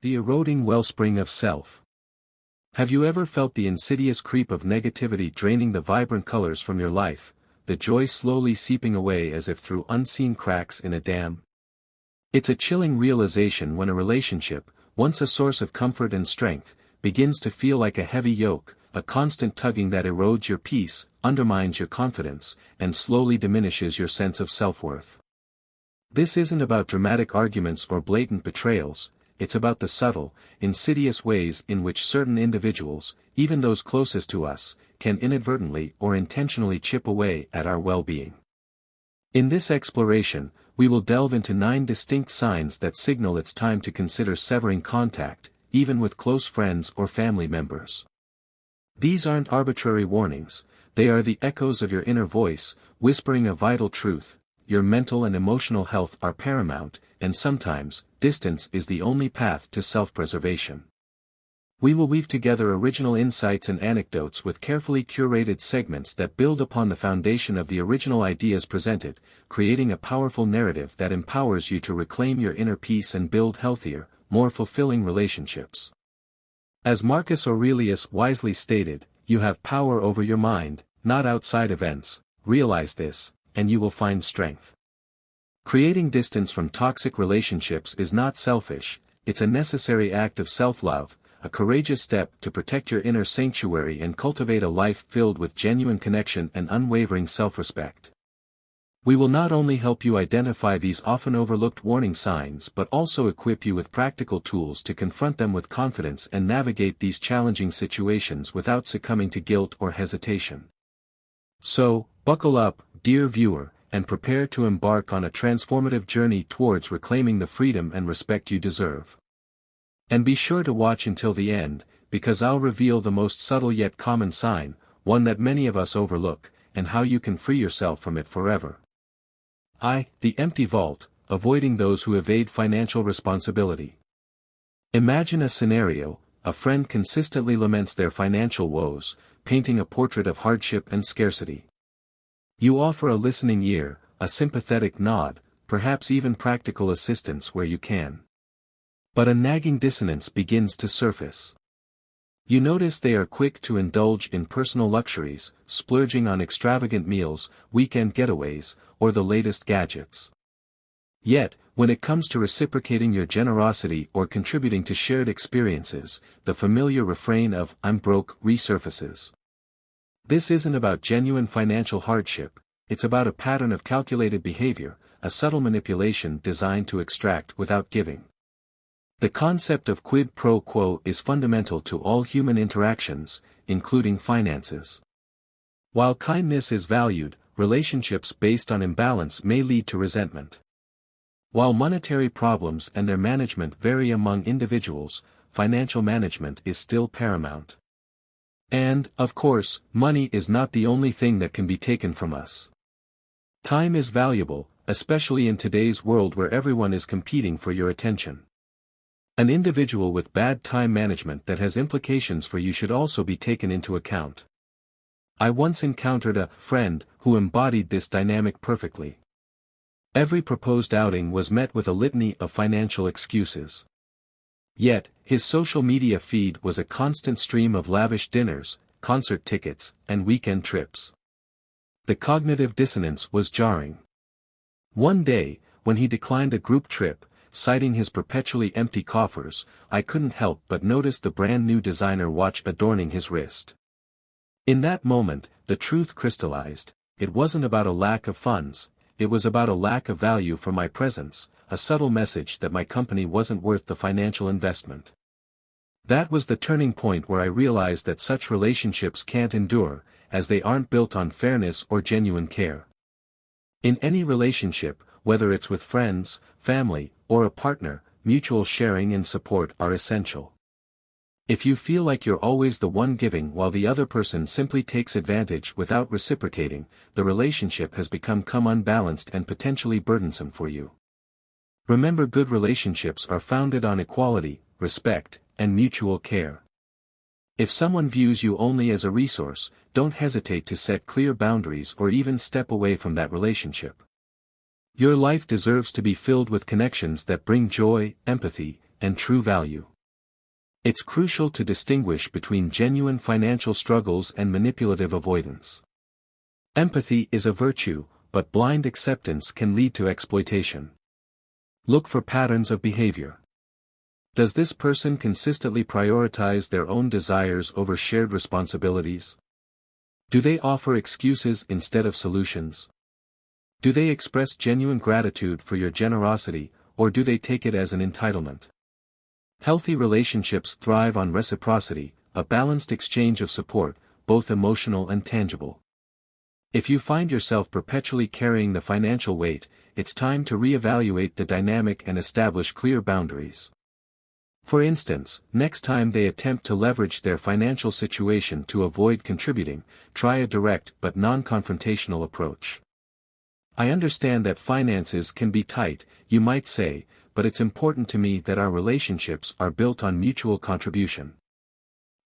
The eroding wellspring of self. Have you ever felt the insidious creep of negativity draining the vibrant colors from your life, the joy slowly seeping away as if through unseen cracks in a dam? It's a chilling realization when a relationship, once a source of comfort and strength, begins to feel like a heavy yoke, a constant tugging that erodes your peace, undermines your confidence, and slowly diminishes your sense of self-worth. This isn't about dramatic arguments or blatant betrayals. It's about the subtle, insidious ways in which certain individuals, even those closest to us, can inadvertently or intentionally chip away at our well-being. In this exploration, we will delve into 9 distinct signs that signal it's time to consider severing contact, even with close friends or family members. These aren't arbitrary warnings, they are the echoes of your inner voice, whispering a vital truth. Your mental and emotional health are paramount, and sometimes, distance is the only path to self-preservation. We will weave together original insights and anecdotes with carefully curated segments that build upon the foundation of the original ideas presented, creating a powerful narrative that empowers you to reclaim your inner peace and build healthier, more fulfilling relationships. As Marcus Aurelius wisely stated, you have power over your mind, not outside events. Realize this, and you will find strength. Creating distance from toxic relationships is not selfish, it's a necessary act of self-love, a courageous step to protect your inner sanctuary and cultivate a life filled with genuine connection and unwavering self-respect. We will not only help you identify these often overlooked warning signs but also equip you with practical tools to confront them with confidence and navigate these challenging situations without succumbing to guilt or hesitation. So, buckle up, dear viewer, and prepare to embark on a transformative journey towards reclaiming the freedom and respect you deserve. And be sure to watch until the end, because I'll reveal the most subtle yet common sign, one that many of us overlook, and how you can free yourself from it forever. The empty vault, avoiding those who evade financial responsibility. Imagine a scenario: a friend consistently laments their financial woes, painting a portrait of hardship and scarcity. You offer a listening ear, a sympathetic nod, perhaps even practical assistance where you can. But a nagging dissonance begins to surface. You notice they are quick to indulge in personal luxuries, splurging on extravagant meals, weekend getaways, or the latest gadgets. Yet, when it comes to reciprocating your generosity or contributing to shared experiences, the familiar refrain of "I'm broke" resurfaces. This isn't about genuine financial hardship, it's about a pattern of calculated behavior, a subtle manipulation designed to extract without giving. The concept of quid pro quo is fundamental to all human interactions, including finances. While kindness is valued, relationships based on imbalance may lead to resentment. While monetary problems and their management vary among individuals, financial management is still paramount. And, of course, money is not the only thing that can be taken from us. Time is valuable, especially in today's world where everyone is competing for your attention. An individual with bad time management that has implications for you should also be taken into account. I once encountered a friend who embodied this dynamic perfectly. Every proposed outing was met with a litany of financial excuses. Yet, his social media feed was a constant stream of lavish dinners, concert tickets, and weekend trips. The cognitive dissonance was jarring. One day, when he declined a group trip, citing his perpetually empty coffers, I couldn't help but notice the brand new designer watch adorning his wrist. In that moment, the truth crystallized: it wasn't about a lack of funds, it was about a lack of value for my presence, a subtle message that my company wasn't worth the financial investment. That was the turning point where I realized that such relationships can't endure, as they aren't built on fairness or genuine care. In any relationship, whether it's with friends, family, or a partner, mutual sharing and support are essential. If you feel like you're always the one giving while the other person simply takes advantage without reciprocating, the relationship has become unbalanced and potentially burdensome for you. Remember, good relationships are founded on equality, respect, and mutual care. If someone views you only as a resource, don't hesitate to set clear boundaries or even step away from that relationship. Your life deserves to be filled with connections that bring joy, empathy, and true value. It's crucial to distinguish between genuine financial struggles and manipulative avoidance. Empathy is a virtue, but blind acceptance can lead to exploitation. Look for patterns of behavior. Does this person consistently prioritize their own desires over shared responsibilities? Do they offer excuses instead of solutions? Do they express genuine gratitude for your generosity, or do they take it as an entitlement? Healthy relationships thrive on reciprocity, a balanced exchange of support, both emotional and tangible. If you find yourself perpetually carrying the financial weight, it's time to reevaluate the dynamic and establish clear boundaries. For instance, next time they attempt to leverage their financial situation to avoid contributing, try a direct but non-confrontational approach. I understand that finances can be tight, you might say, but it's important to me that our relationships are built on mutual contribution.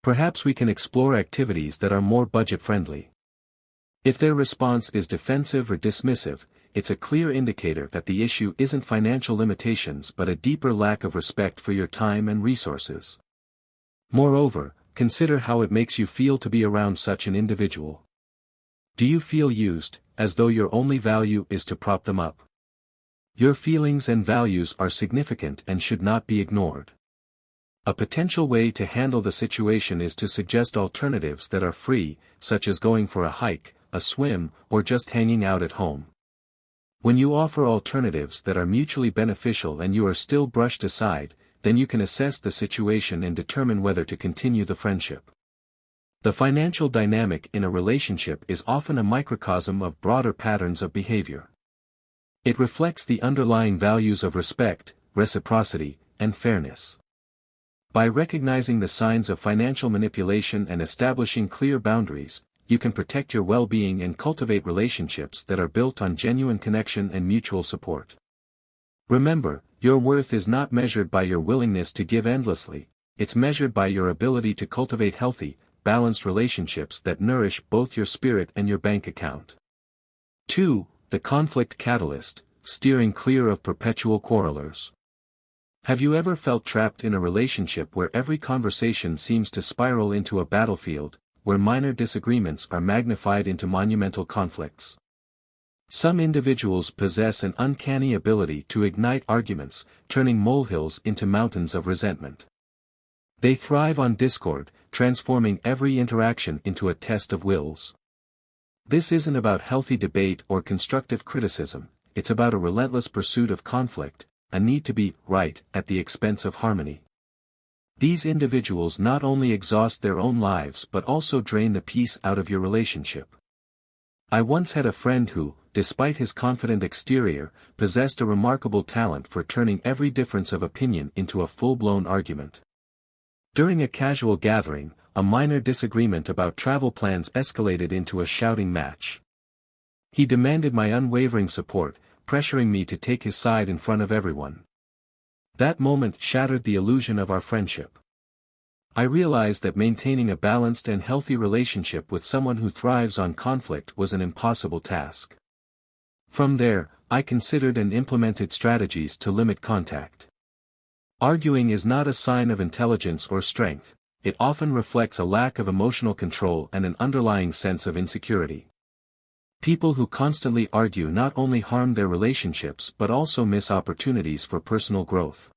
Perhaps we can explore activities that are more budget-friendly. If their response is defensive or dismissive, it's a clear indicator that the issue isn't financial limitations but a deeper lack of respect for your time and resources. Moreover, consider how it makes you feel to be around such an individual. Do you feel used, as though your only value is to prop them up? Your feelings and values are significant and should not be ignored. A potential way to handle the situation is to suggest alternatives that are free, such as going for a hike, a swim, or just hanging out at home. When you offer alternatives that are mutually beneficial and you are still brushed aside, then you can assess the situation and determine whether to continue the friendship. The financial dynamic in a relationship is often a microcosm of broader patterns of behavior. It reflects the underlying values of respect, reciprocity, and fairness. By recognizing the signs of financial manipulation and establishing clear boundaries, you can protect your well-being and cultivate relationships that are built on genuine connection and mutual support. Remember, your worth is not measured by your willingness to give endlessly, it's measured by your ability to cultivate healthy, balanced relationships that nourish both your spirit and your bank account. 2. The conflict catalyst, steering clear of perpetual quarrelers. Have you ever felt trapped in a relationship where every conversation seems to spiral into a battlefield, where minor disagreements are magnified into monumental conflicts? Some individuals possess an uncanny ability to ignite arguments, turning molehills into mountains of resentment. They thrive on discord, transforming every interaction into a test of wills. This isn't about healthy debate or constructive criticism, it's about a relentless pursuit of conflict, a need to be right at the expense of harmony. These individuals not only exhaust their own lives but also drain the peace out of your relationship. I once had a friend who, despite his confident exterior, possessed a remarkable talent for turning every difference of opinion into a full-blown argument. During a casual gathering, a minor disagreement about travel plans escalated into a shouting match. He demanded my unwavering support, pressuring me to take his side in front of everyone. That moment shattered the illusion of our friendship. I realized that maintaining a balanced and healthy relationship with someone who thrives on conflict was an impossible task. From there, I considered and implemented strategies to limit contact. Arguing is not a sign of intelligence or strength, it often reflects a lack of emotional control and an underlying sense of insecurity. People who constantly argue not only harm their relationships but also miss opportunities for personal growth.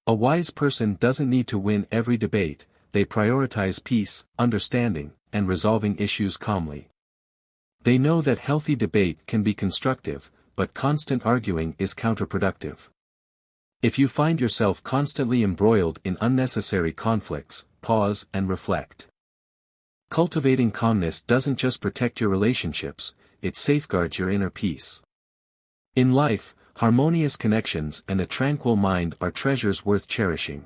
A wise person doesn't need to win every debate, they prioritize peace, understanding, and resolving issues calmly. They know that healthy debate can be constructive, but constant arguing is counterproductive. If you find yourself constantly embroiled in unnecessary conflicts, pause and reflect. Cultivating calmness doesn't just protect your relationships, it safeguards your inner peace. In life, harmonious connections and a tranquil mind are treasures worth cherishing.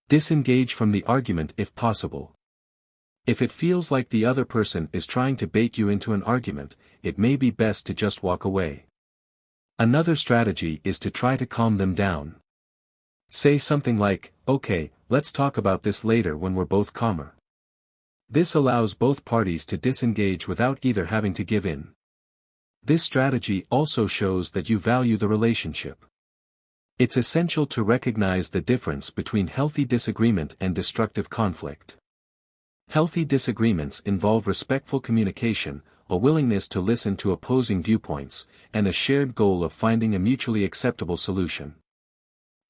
Disengage from the argument if possible. If it feels like the other person is trying to bait you into an argument, it may be best to just walk away. Another strategy is to try to calm them down. Say something like, "Okay, let's talk about this later when we're both calmer." This allows both parties to disengage without either having to give in. This strategy also shows that you value the relationship. It's essential to recognize the difference between healthy disagreement and destructive conflict. Healthy disagreements involve respectful communication, a willingness to listen to opposing viewpoints, and a shared goal of finding a mutually acceptable solution.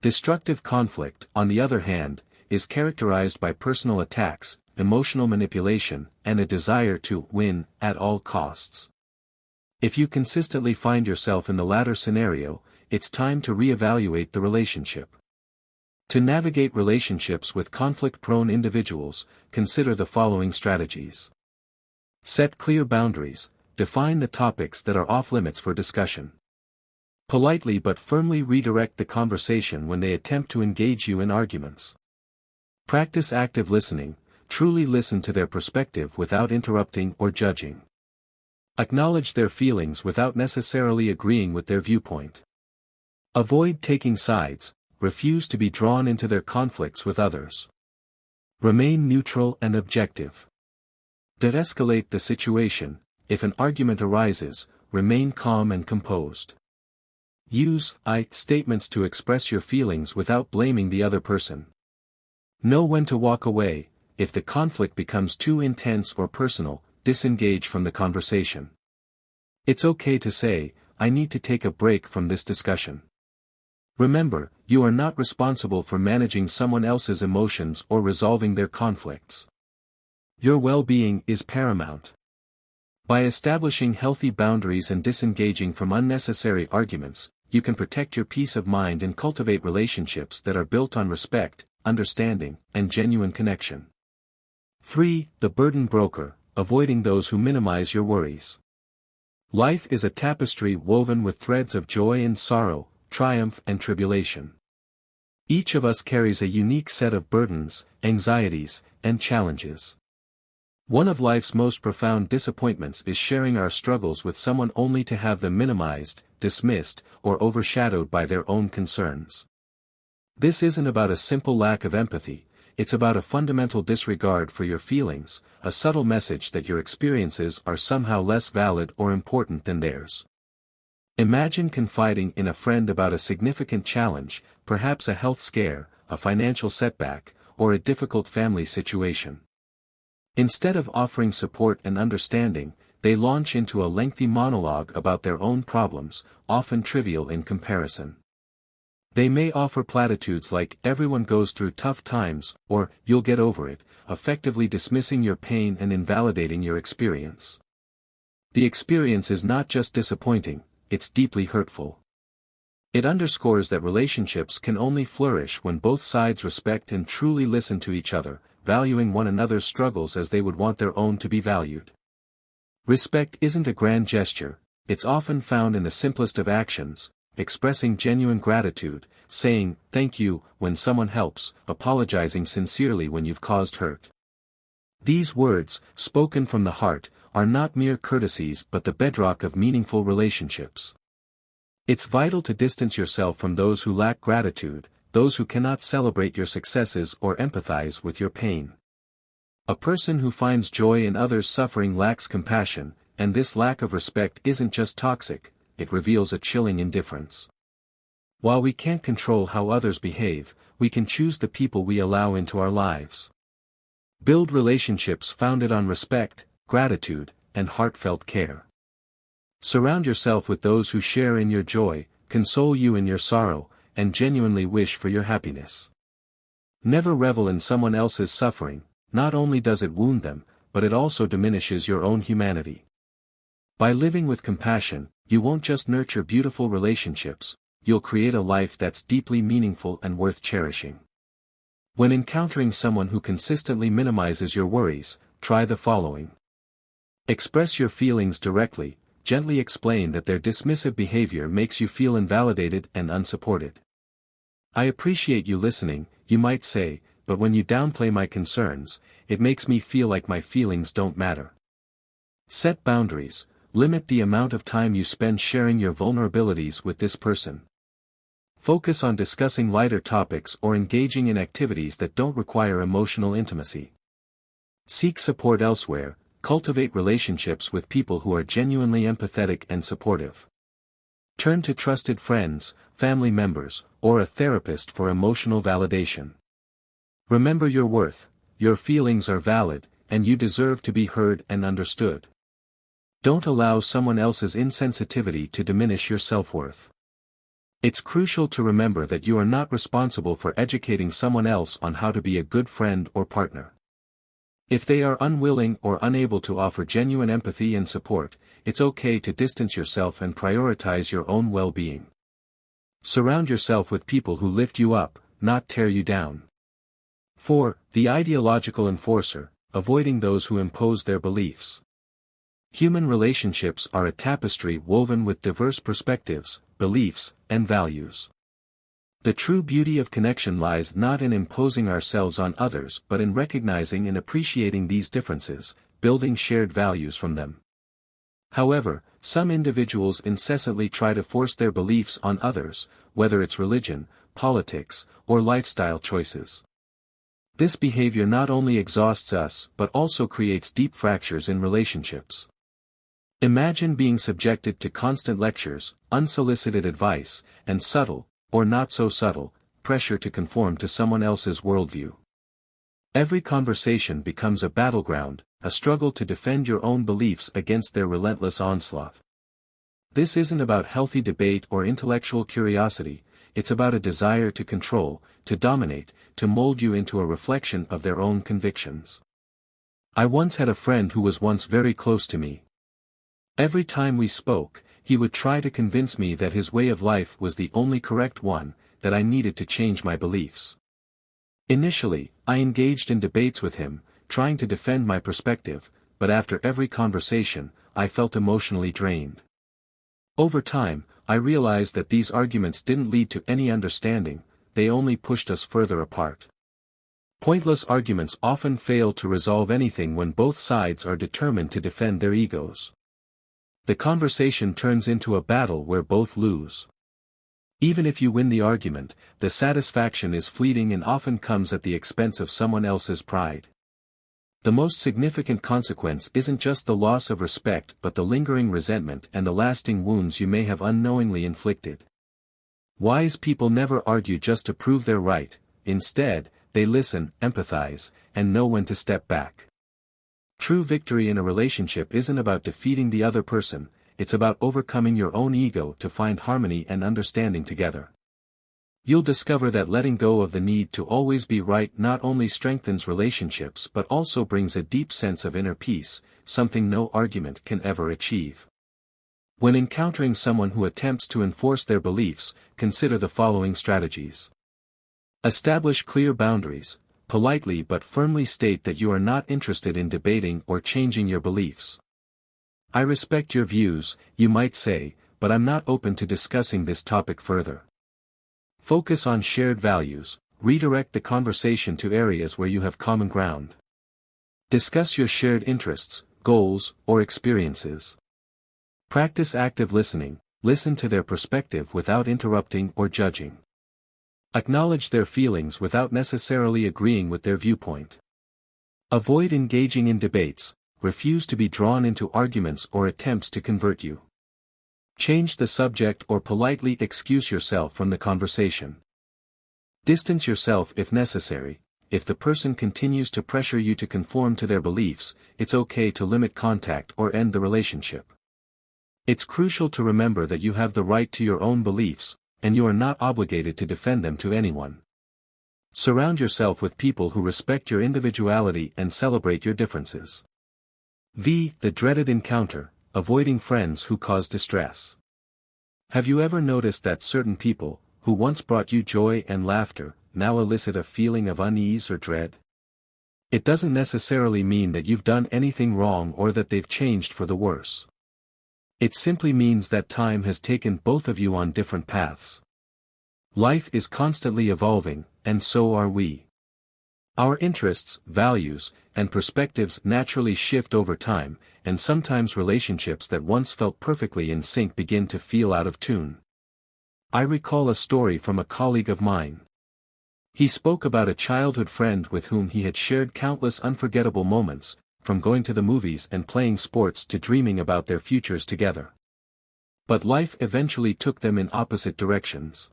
Destructive conflict, on the other hand, is characterized by personal attacks, emotional manipulation, and a desire to win at all costs. If you consistently find yourself in the latter scenario, it's time to reevaluate the relationship. To navigate relationships with conflict-prone individuals, consider the following strategies. Set clear boundaries, define the topics that are off-limits for discussion. Politely but firmly redirect the conversation when they attempt to engage you in arguments. Practice active listening, truly listen to their perspective without interrupting or judging. Acknowledge their feelings without necessarily agreeing with their viewpoint. Avoid taking sides, refuse to be drawn into their conflicts with others. Remain neutral and objective. De-escalate the situation. If an argument arises, remain calm and composed. Use I statements to express your feelings without blaming the other person. Know when to walk away. If the conflict becomes too intense or personal, disengage from the conversation. It's okay to say, I need to take a break from this discussion. Remember, you are not responsible for managing someone else's emotions or resolving their conflicts. Your well-being is paramount. By establishing healthy boundaries and disengaging from unnecessary arguments, you can protect your peace of mind and cultivate relationships that are built on respect, understanding, and genuine connection. 3. The burden broker, avoiding those who minimize your worries. Life is a tapestry woven with threads of joy and sorrow, triumph and tribulation. Each of us carries a unique set of burdens, anxieties, and challenges. One of life's most profound disappointments is sharing our struggles with someone only to have them minimized, dismissed, or overshadowed by their own concerns. This isn't about a simple lack of empathy, it's about a fundamental disregard for your feelings, a subtle message that your experiences are somehow less valid or important than theirs. Imagine confiding in a friend about a significant challenge, perhaps a health scare, a financial setback, or a difficult family situation. Instead of offering support and understanding, they launch into a lengthy monologue about their own problems, often trivial in comparison. They may offer platitudes like everyone goes through tough times, or you'll get over it, effectively dismissing your pain and invalidating your experience. The experience is not just disappointing, it's deeply hurtful. It underscores that relationships can only flourish when both sides respect and truly listen to each other, valuing one another's struggles as they would want their own to be valued. Respect isn't a grand gesture, it's often found in the simplest of actions, expressing genuine gratitude, saying thank you when someone helps, apologizing sincerely when you've caused hurt. These words, spoken from the heart, are not mere courtesies but the bedrock of meaningful relationships. It's vital to distance yourself from those who lack gratitude, those who cannot celebrate your successes or empathize with your pain. A person who finds joy in others' suffering lacks compassion, and this lack of respect isn't just toxic, it reveals a chilling indifference. While we can't control how others behave, we can choose the people we allow into our lives. Build relationships founded on respect, gratitude, and heartfelt care. Surround yourself with those who share in your joy, console you in your sorrow, and genuinely wish for your happiness. Never revel in someone else's suffering. Not only does it wound them, but it also diminishes your own humanity. By living with compassion, you won't just nurture beautiful relationships, you'll create a life that's deeply meaningful and worth cherishing. When encountering someone who consistently minimizes your worries, try the following. Express your feelings directly, gently explain that their dismissive behavior makes you feel invalidated and unsupported. I appreciate you listening, you might say, but when you downplay my concerns, it makes me feel like my feelings don't matter. Set boundaries, limit the amount of time you spend sharing your vulnerabilities with this person. Focus on discussing lighter topics or engaging in activities that don't require emotional intimacy. Seek support elsewhere, cultivate relationships with people who are genuinely empathetic and supportive. Turn to trusted friends, family members, or a therapist for emotional validation. Remember your worth, your feelings are valid, and you deserve to be heard and understood. Don't allow someone else's insensitivity to diminish your self-worth. It's crucial to remember that you are not responsible for educating someone else on how to be a good friend or partner. If they are unwilling or unable to offer genuine empathy and support, it's okay to distance yourself and prioritize your own well-being. Surround yourself with people who lift you up, not tear you down. 4. The ideological enforcer, avoiding those who impose their beliefs. Human relationships are a tapestry woven with diverse perspectives, beliefs, and values. The true beauty of connection lies not in imposing ourselves on others but in recognizing and appreciating these differences, building shared values from them. However, some individuals incessantly try to force their beliefs on others, whether it's religion, politics, or lifestyle choices. This behavior not only exhausts us but also creates deep fractures in relationships. Imagine being subjected to constant lectures, unsolicited advice, and subtle, or not so subtle, pressure to conform to someone else's worldview. Every conversation becomes a battleground, a struggle to defend your own beliefs against their relentless onslaught. This isn't about healthy debate or intellectual curiosity, it's about a desire to control, to dominate, to mold you into a reflection of their own convictions. I once had a friend who was once very close to me. Every time we spoke, he would try to convince me that his way of life was the only correct one, that I needed to change my beliefs. Initially, I engaged in debates with him, trying to defend my perspective, but after every conversation, I felt emotionally drained. Over time, I realized that these arguments didn't lead to any understanding, they only pushed us further apart. Pointless arguments often fail to resolve anything when both sides are determined to defend their egos. The conversation turns into a battle where both lose. Even if you win the argument, the satisfaction is fleeting and often comes at the expense of someone else's pride. The most significant consequence isn't just the loss of respect but the lingering resentment and the lasting wounds you may have unknowingly inflicted. Wise people never argue just to prove they're right, instead, they listen, empathize, and know when to step back. True victory in a relationship isn't about defeating the other person, it's about overcoming your own ego to find harmony and understanding together. You'll discover that letting go of the need to always be right not only strengthens relationships but also brings a deep sense of inner peace, something no argument can ever achieve. When encountering someone who attempts to enforce their beliefs, consider the following strategies. Establish clear boundaries. Politely but firmly state that you are not interested in debating or changing your beliefs. I respect your views, you might say, but I'm not open to discussing this topic further. Focus on shared values, redirect the conversation to areas where you have common ground. Discuss your shared interests, goals, or experiences. Practice active listening, listen to their perspective without interrupting or judging. Acknowledge their feelings without necessarily agreeing with their viewpoint. Avoid engaging in debates, refuse to be drawn into arguments or attempts to convert you. Change the subject or politely excuse yourself from the conversation. Distance yourself if necessary. If the person continues to pressure you to conform to their beliefs, it's okay to limit contact or end the relationship. It's crucial to remember that you have the right to your own beliefs, and you are not obligated to defend them to anyone. Surround yourself with people who respect your individuality and celebrate your differences. The dreaded encounter, avoiding friends who cause distress. Have you ever noticed that certain people, who once brought you joy and laughter, now elicit a feeling of unease or dread? It doesn't necessarily mean that you've done anything wrong or that they've changed for the worse. It simply means that time has taken both of you on different paths. Life is constantly evolving, and so are we. Our interests, values, and perspectives naturally shift over time, and sometimes relationships that once felt perfectly in sync begin to feel out of tune. I recall a story from a colleague of mine. He spoke about a childhood friend with whom he had shared countless unforgettable moments, from going to the movies and playing sports to dreaming about their futures together. But life eventually took them in opposite directions.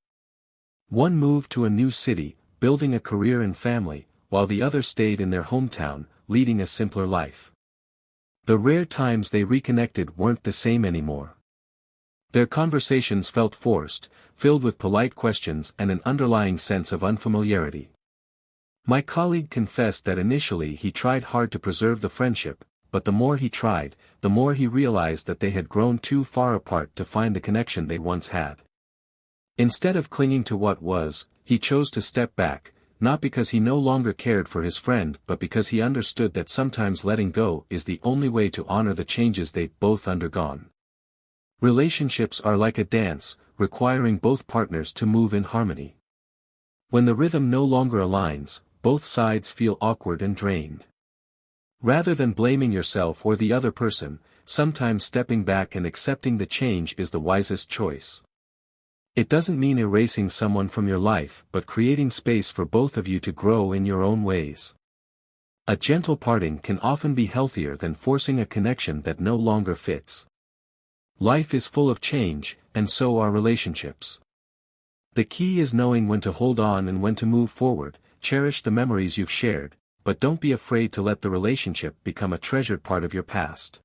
One moved to a new city, building a career and family, while the other stayed in their hometown, leading a simpler life. The rare times they reconnected weren't the same anymore. Their conversations felt forced, filled with polite questions and an underlying sense of unfamiliarity. My colleague confessed that initially he tried hard to preserve the friendship, but the more he tried, the more he realized that they had grown too far apart to find the connection they once had. Instead of clinging to what was, he chose to step back, not because he no longer cared for his friend but because he understood that sometimes letting go is the only way to honor the changes they'd both undergone. Relationships are like a dance, requiring both partners to move in harmony. When the rhythm no longer aligns, both sides feel awkward and drained. Rather than blaming yourself or the other person, sometimes stepping back and accepting the change is the wisest choice. It doesn't mean erasing someone from your life but creating space for both of you to grow in your own ways. A gentle parting can often be healthier than forcing a connection that no longer fits. Life is full of change, and so are relationships. The key is knowing when to hold on and when to move forward. Cherish the memories you've shared, but don't be afraid to let the relationship become a treasured part of your past.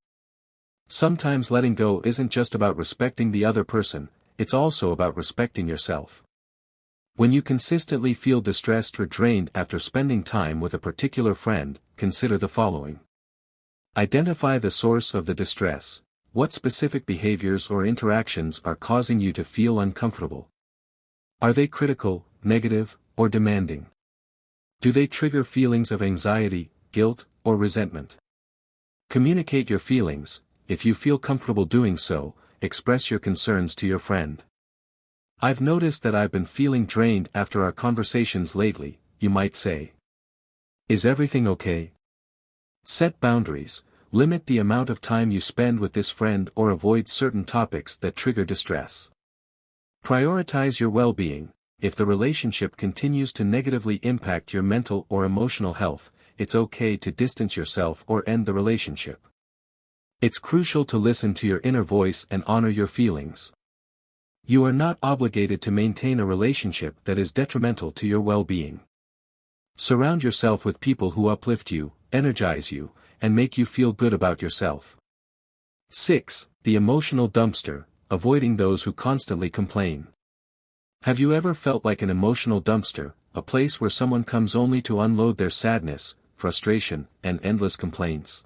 Sometimes letting go isn't just about respecting the other person, it's also about respecting yourself. When you consistently feel distressed or drained after spending time with a particular friend, consider the following. Identify the source of the distress. What specific behaviors or interactions are causing you to feel uncomfortable? Are they critical, negative, or demanding? Do they trigger feelings of anxiety, guilt, or resentment? Communicate your feelings. If you feel comfortable doing so, express your concerns to your friend. I've noticed that I've been feeling drained after our conversations lately, you might say. Is everything okay? Set boundaries. Limit the amount of time you spend with this friend or avoid certain topics that trigger distress. Prioritize your well-being. If the relationship continues to negatively impact your mental or emotional health, it's okay to distance yourself or end the relationship. It's crucial to listen to your inner voice and honor your feelings. You are not obligated to maintain a relationship that is detrimental to your well-being. Surround yourself with people who uplift you, energize you, and make you feel good about yourself. 6. The emotional dumpster, avoiding those who constantly complain. Have you ever felt like an emotional dumpster, a place where someone comes only to unload their sadness, frustration, and endless complaints?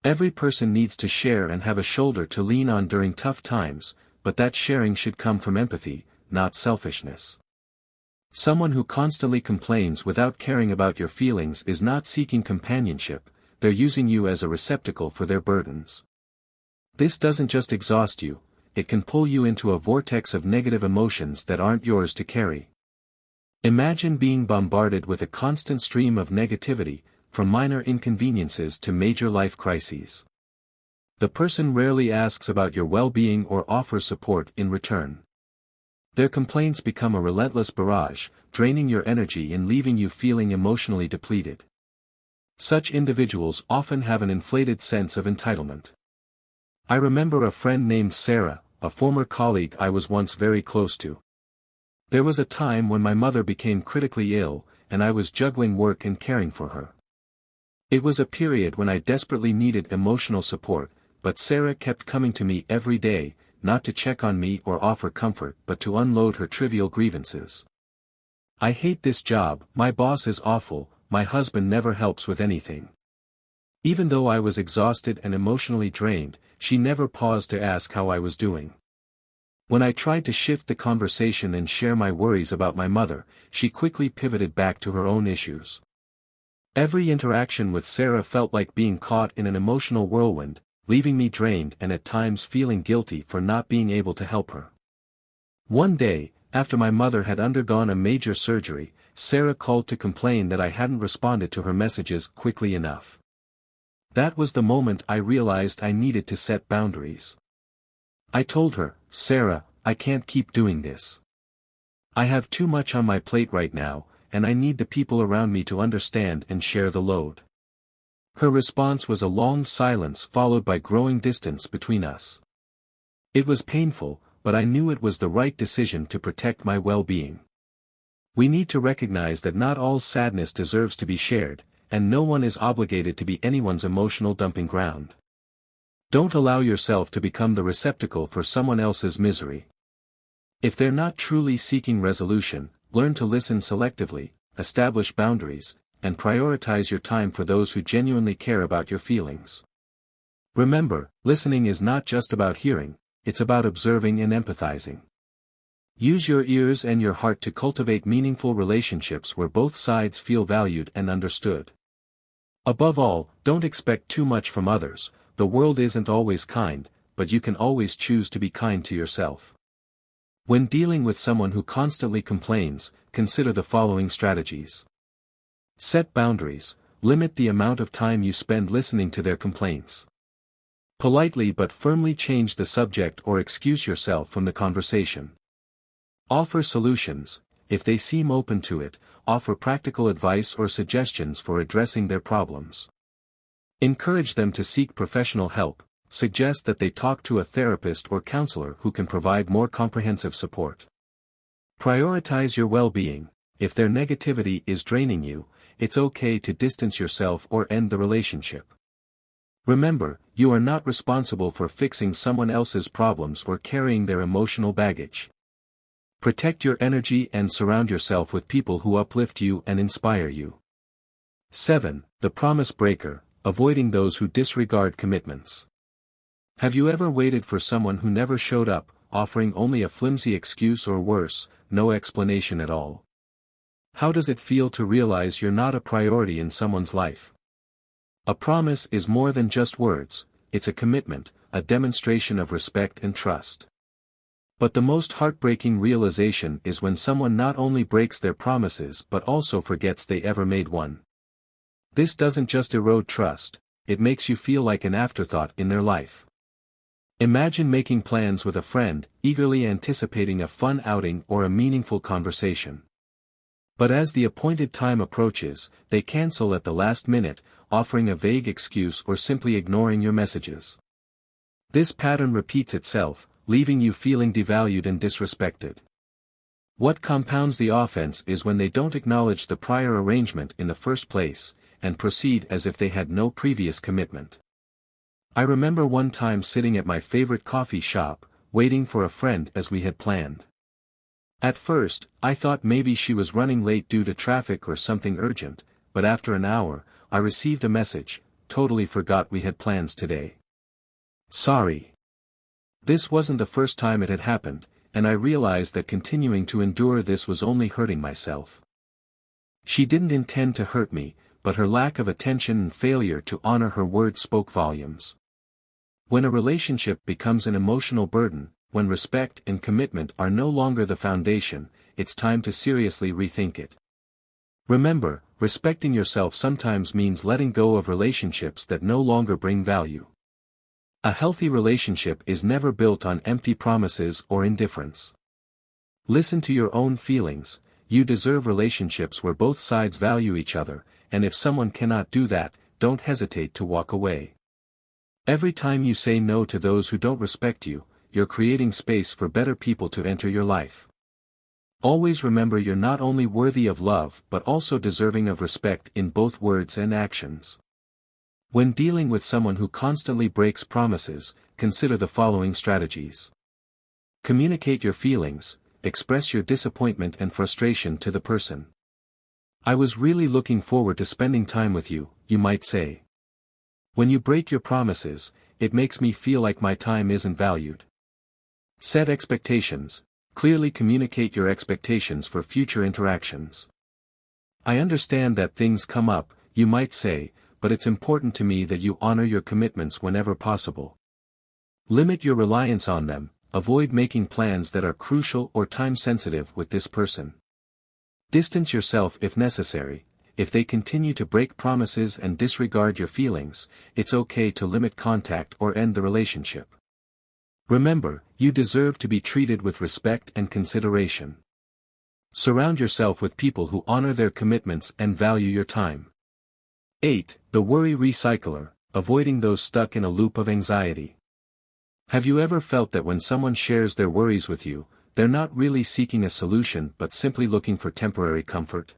Every person needs to share and have a shoulder to lean on during tough times, but that sharing should come from empathy, not selfishness. Someone who constantly complains without caring about your feelings is not seeking companionship, they're using you as a receptacle for their burdens. This doesn't just exhaust you, it can pull you into a vortex of negative emotions that aren't yours to carry. Imagine being bombarded with a constant stream of negativity, from minor inconveniences to major life crises. The person rarely asks about your well-being or offers support in return. Their complaints become a relentless barrage, draining your energy and leaving you feeling emotionally depleted. Such individuals often have an inflated sense of entitlement. I remember a friend named Sarah, a former colleague I was once very close to. There was a time when my mother became critically ill, and I was juggling work and caring for her. It was a period when I desperately needed emotional support, but Sarah kept coming to me every day, not to check on me or offer comfort but to unload her trivial grievances. I hate this job, my boss is awful, my husband never helps with anything. Even though I was exhausted and emotionally drained, she never paused to ask how I was doing. When I tried to shift the conversation and share my worries about my mother, she quickly pivoted back to her own issues. Every interaction with Sarah felt like being caught in an emotional whirlwind, leaving me drained and at times feeling guilty for not being able to help her. One day, after my mother had undergone a major surgery, Sarah called to complain that I hadn't responded to her messages quickly enough. That was the moment I realized I needed to set boundaries. I told her, "Sarah, I can't keep doing this. I have too much on my plate right now, and I need the people around me to understand and share the load." Her response was a long silence followed by growing distance between us. It was painful, but I knew it was the right decision to protect my well-being. We need to recognize that not all sadness deserves to be shared, and no one is obligated to be anyone's emotional dumping ground. Don't allow yourself to become the receptacle for someone else's misery. If they're not truly seeking resolution, learn to listen selectively, establish boundaries, and prioritize your time for those who genuinely care about your feelings. Remember, listening is not just about hearing, it's about observing and empathizing. Use your ears and your heart to cultivate meaningful relationships where both sides feel valued and understood. Above all, don't expect too much from others. The world isn't always kind, but you can always choose to be kind to yourself. When dealing with someone who constantly complains, consider the following strategies. Set boundaries. Limit the amount of time you spend listening to their complaints. Politely but firmly change the subject or excuse yourself from the conversation. Offer solutions. If they seem open to it, offer practical advice or suggestions for addressing their problems. Encourage them to seek professional help. Suggest that they talk to a therapist or counselor who can provide more comprehensive support. Prioritize your well-being. If their negativity is draining you, it's okay to distance yourself or end the relationship. Remember, you are not responsible for fixing someone else's problems or carrying their emotional baggage. Protect your energy and surround yourself with people who uplift you and inspire you. 7. The promise breaker, avoiding those who disregard commitments. Have you ever waited for someone who never showed up, offering only a flimsy excuse or worse, no explanation at all? How does it feel to realize you're not a priority in someone's life? A promise is more than just words, it's a commitment, a demonstration of respect and trust. But the most heartbreaking realization is when someone not only breaks their promises but also forgets they ever made one. This doesn't just erode trust, it makes you feel like an afterthought in their life. Imagine making plans with a friend, eagerly anticipating a fun outing or a meaningful conversation. But as the appointed time approaches, they cancel at the last minute, offering a vague excuse or simply ignoring your messages. This pattern repeats itself, leaving you feeling devalued and disrespected. What compounds the offense is when they don't acknowledge the prior arrangement in the first place, and proceed as if they had no previous commitment. I remember one time sitting at my favorite coffee shop, waiting for a friend as we had planned. At first, I thought maybe she was running late due to traffic or something urgent, but after an hour, I received a message, "Totally forgot we had plans today. Sorry." This wasn't the first time it had happened, and I realized that continuing to endure this was only hurting myself. She didn't intend to hurt me, but her lack of attention and failure to honor her word spoke volumes. When a relationship becomes an emotional burden, when respect and commitment are no longer the foundation, it's time to seriously rethink it. Remember, respecting yourself sometimes means letting go of relationships that no longer bring value. A healthy relationship is never built on empty promises or indifference. Listen to your own feelings. You deserve relationships where both sides value each other, and if someone cannot do that, don't hesitate to walk away. Every time you say no to those who don't respect you, you're creating space for better people to enter your life. Always remember you're not only worthy of love but also deserving of respect in both words and actions. When dealing with someone who constantly breaks promises, consider the following strategies. Communicate your feelings, express your disappointment and frustration to the person. "I was really looking forward to spending time with you," you might say. "When you break your promises, it makes me feel like my time isn't valued." Set expectations. Clearly communicate your expectations for future interactions. "I understand that things come up," you might say, "but it's important to me that you honor your commitments whenever possible." Limit your reliance on them, avoid making plans that are crucial or time-sensitive with this person. Distance yourself if necessary. If they continue to break promises and disregard your feelings, it's okay to limit contact or end the relationship. Remember, you deserve to be treated with respect and consideration. Surround yourself with people who honor their commitments and value your time. 8. The worry recycler, avoiding those stuck in a loop of anxiety. Have you ever felt that when someone shares their worries with you, they're not really seeking a solution but simply looking for temporary comfort?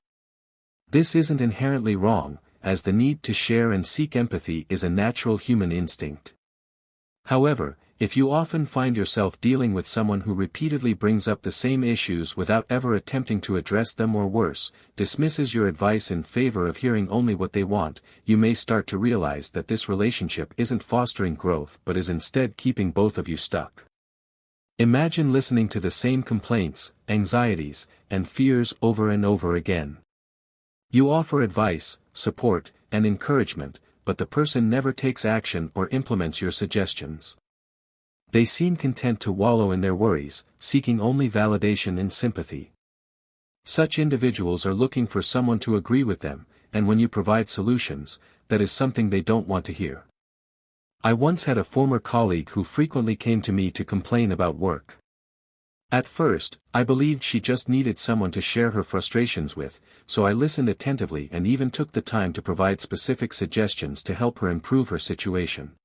This isn't inherently wrong, as the need to share and seek empathy is a natural human instinct. However, if you often find yourself dealing with someone who repeatedly brings up the same issues without ever attempting to address them or worse, dismisses your advice in favor of hearing only what they want, you may start to realize that this relationship isn't fostering growth but is instead keeping both of you stuck. Imagine listening to the same complaints, anxieties, and fears over and over again. You offer advice, support, and encouragement, but the person never takes action or implements your suggestions. They seem content to wallow in their worries, seeking only validation and sympathy. Such individuals are looking for someone to agree with them, and when you provide solutions, that is something they don't want to hear. I once had a former colleague who frequently came to me to complain about work. At first, I believed she just needed someone to share her frustrations with, so I listened attentively and even took the time to provide specific suggestions to help her improve her situation.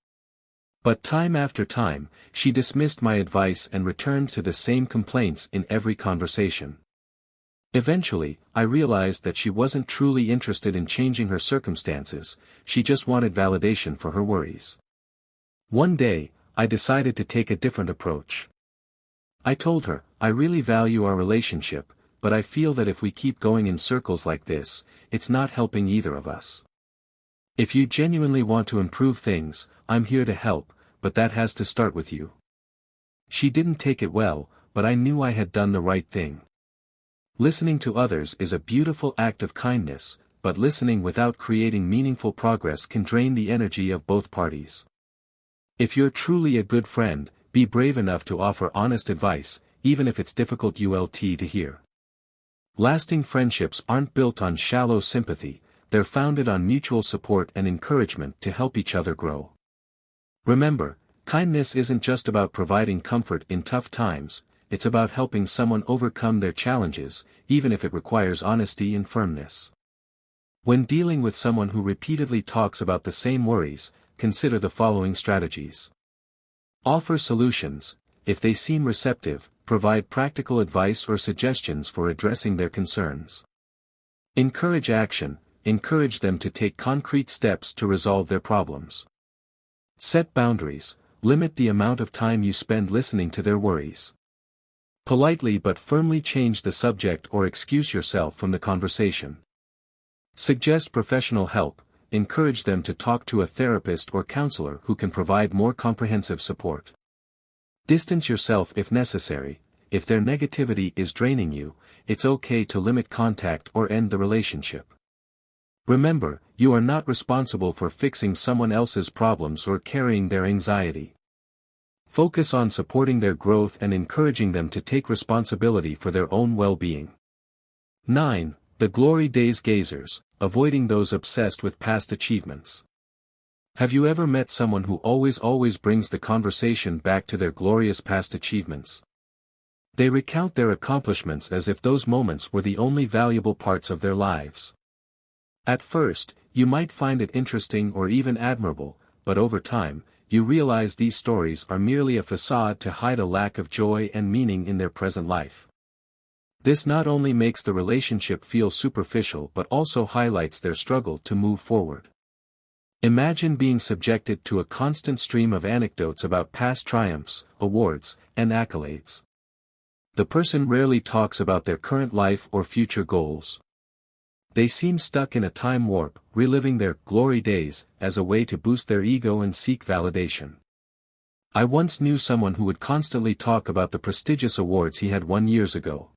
But time after time, she dismissed my advice and returned to the same complaints in every conversation. Eventually, I realized that she wasn't truly interested in changing her circumstances, she just wanted validation for her worries. One day, I decided to take a different approach. I told her, I really value our relationship, but I feel that if we keep going in circles like this, it's not helping either of us. If you genuinely want to improve things, I'm here to help, but that has to start with you. She didn't take it well, but I knew I had done the right thing. Listening to others is a beautiful act of kindness, but listening without creating meaningful progress can drain the energy of both parties. If you're truly a good friend, be brave enough to offer honest advice, even if it's difficult to hear. Lasting friendships aren't built on shallow sympathy, they're founded on mutual support and encouragement to help each other grow. Remember, kindness isn't just about providing comfort in tough times, it's about helping someone overcome their challenges, even if it requires honesty and firmness. When dealing with someone who repeatedly talks about the same worries, consider the following strategies. Offer solutions. If they seem receptive, provide practical advice or suggestions for addressing their concerns. Encourage action. Encourage them to take concrete steps to resolve their problems. Set boundaries. Limit the amount of time you spend listening to their worries. Politely but firmly change the subject or excuse yourself from the conversation. Suggest professional help. Encourage them to talk to a therapist or counselor who can provide more comprehensive support. Distance yourself if necessary. If their negativity is draining you, it's okay to limit contact or end the relationship. Remember, you are not responsible for fixing someone else's problems or carrying their anxiety. Focus on supporting their growth and encouraging them to take responsibility for their own well-being. 9. The glory days gazers, avoiding those obsessed with past achievements. Have you ever met someone who always brings the conversation back to their glorious past achievements? They recount their accomplishments as if those moments were the only valuable parts of their lives. At first, you might find it interesting or even admirable, but over time, you realize these stories are merely a facade to hide a lack of joy and meaning in their present life. This not only makes the relationship feel superficial but also highlights their struggle to move forward. Imagine being subjected to a constant stream of anecdotes about past triumphs, awards, and accolades. The person rarely talks about their current life or future goals. They seem stuck in a time warp, reliving their glory days as a way to boost their ego and seek validation. I once knew someone who would constantly talk about the prestigious awards he had won years ago.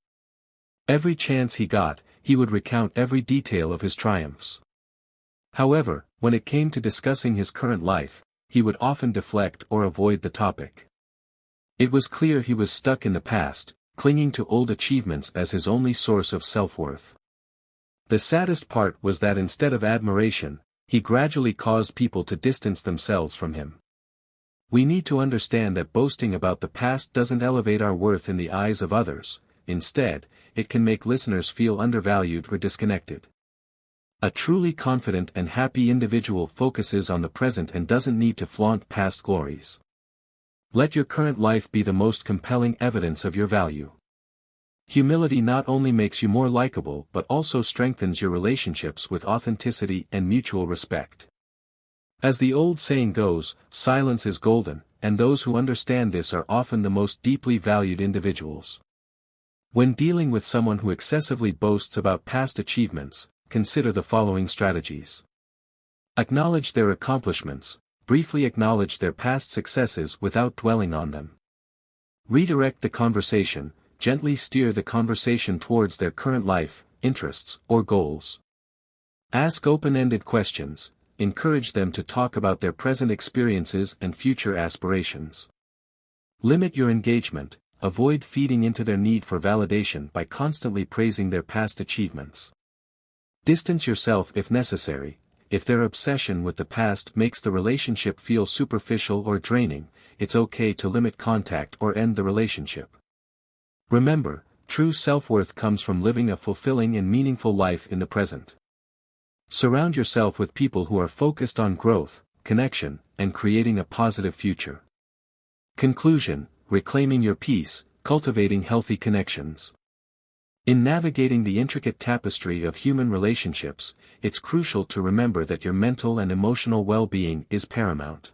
Every chance he got, he would recount every detail of his triumphs. However, when it came to discussing his current life, he would often deflect or avoid the topic. It was clear he was stuck in the past, clinging to old achievements as his only source of self-worth. The saddest part was that instead of admiration, he gradually caused people to distance themselves from him. We need to understand that boasting about the past doesn't elevate our worth in the eyes of others, instead, it can make listeners feel undervalued or disconnected. A truly confident and happy individual focuses on the present and doesn't need to flaunt past glories. Let your current life be the most compelling evidence of your value. Humility not only makes you more likable but also strengthens your relationships with authenticity and mutual respect. As the old saying goes, silence is golden, and those who understand this are often the most deeply valued individuals. When dealing with someone who excessively boasts about past achievements, consider the following strategies. Acknowledge their accomplishments. Briefly acknowledge their past successes without dwelling on them. Redirect the conversation. Gently steer the conversation towards their current life, interests, or goals. Ask open-ended questions. Encourage them to talk about their present experiences and future aspirations. Limit your engagement. Avoid feeding into their need for validation by constantly praising their past achievements. Distance yourself if necessary. If their obsession with the past makes the relationship feel superficial or draining, it's okay to limit contact or end the relationship. Remember, true self-worth comes from living a fulfilling and meaningful life in the present. Surround yourself with people who are focused on growth, connection, and creating a positive future. Conclusion: reclaiming your peace, cultivating healthy connections. In navigating the intricate tapestry of human relationships, it's crucial to remember that your mental and emotional well-being is paramount.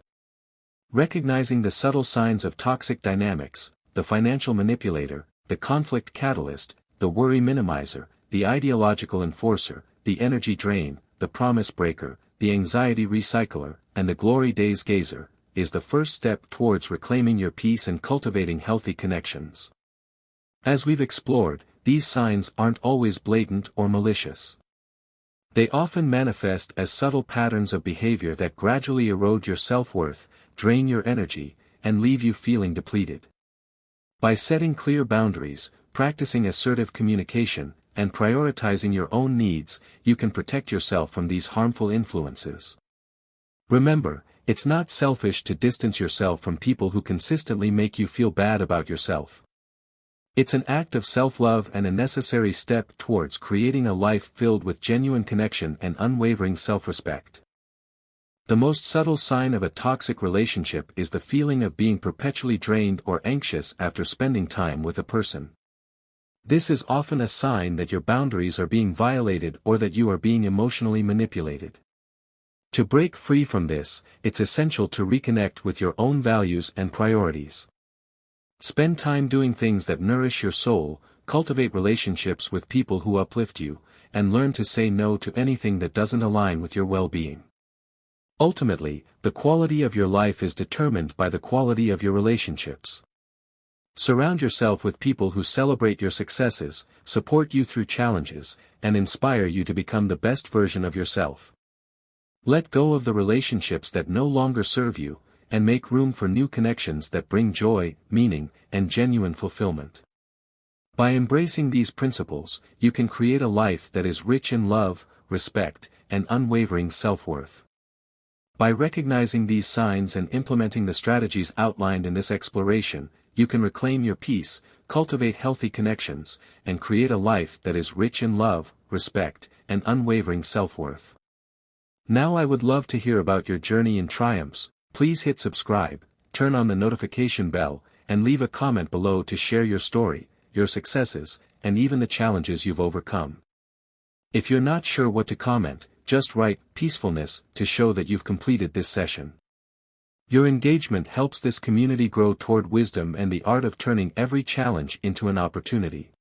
Recognizing the subtle signs of toxic dynamics, the financial manipulator, the conflict catalyst, the worry minimizer, the ideological enforcer, the energy drain, the promise breaker, the anxiety recycler, and the glory days gazer, is the first step towards reclaiming your peace and cultivating healthy connections. As we've explored, these signs aren't always blatant or malicious. They often manifest as subtle patterns of behavior that gradually erode your self-worth, drain your energy, and leave you feeling depleted. By setting clear boundaries, practicing assertive communication, and prioritizing your own needs, you can protect yourself from these harmful influences. Remember, it's not selfish to distance yourself from people who consistently make you feel bad about yourself. It's an act of self-love and a necessary step towards creating a life filled with genuine connection and unwavering self-respect. The most subtle sign of a toxic relationship is the feeling of being perpetually drained or anxious after spending time with a person. This is often a sign that your boundaries are being violated or that you are being emotionally manipulated. To break free from this, it's essential to reconnect with your own values and priorities. Spend time doing things that nourish your soul, cultivate relationships with people who uplift you, and learn to say no to anything that doesn't align with your well-being. Ultimately, the quality of your life is determined by the quality of your relationships. Surround yourself with people who celebrate your successes, support you through challenges, and inspire you to become the best version of yourself. Let go of the relationships that no longer serve you, and make room for new connections that bring joy, meaning, and genuine fulfillment. By embracing these principles, you can create a life that is rich in love, respect, and unwavering self-worth. By recognizing these signs and implementing the strategies outlined in this exploration, you can reclaim your peace, cultivate healthy connections, and create a life that is rich in love, respect, and unwavering self-worth. Now I would love to hear about your journey and triumphs. Please hit subscribe, turn on the notification bell, and leave a comment below to share your story, your successes, and even the challenges you've overcome. If you're not sure what to comment, just write "peacefulness" to show that you've completed this session. Your engagement helps this community grow toward wisdom and the art of turning every challenge into an opportunity.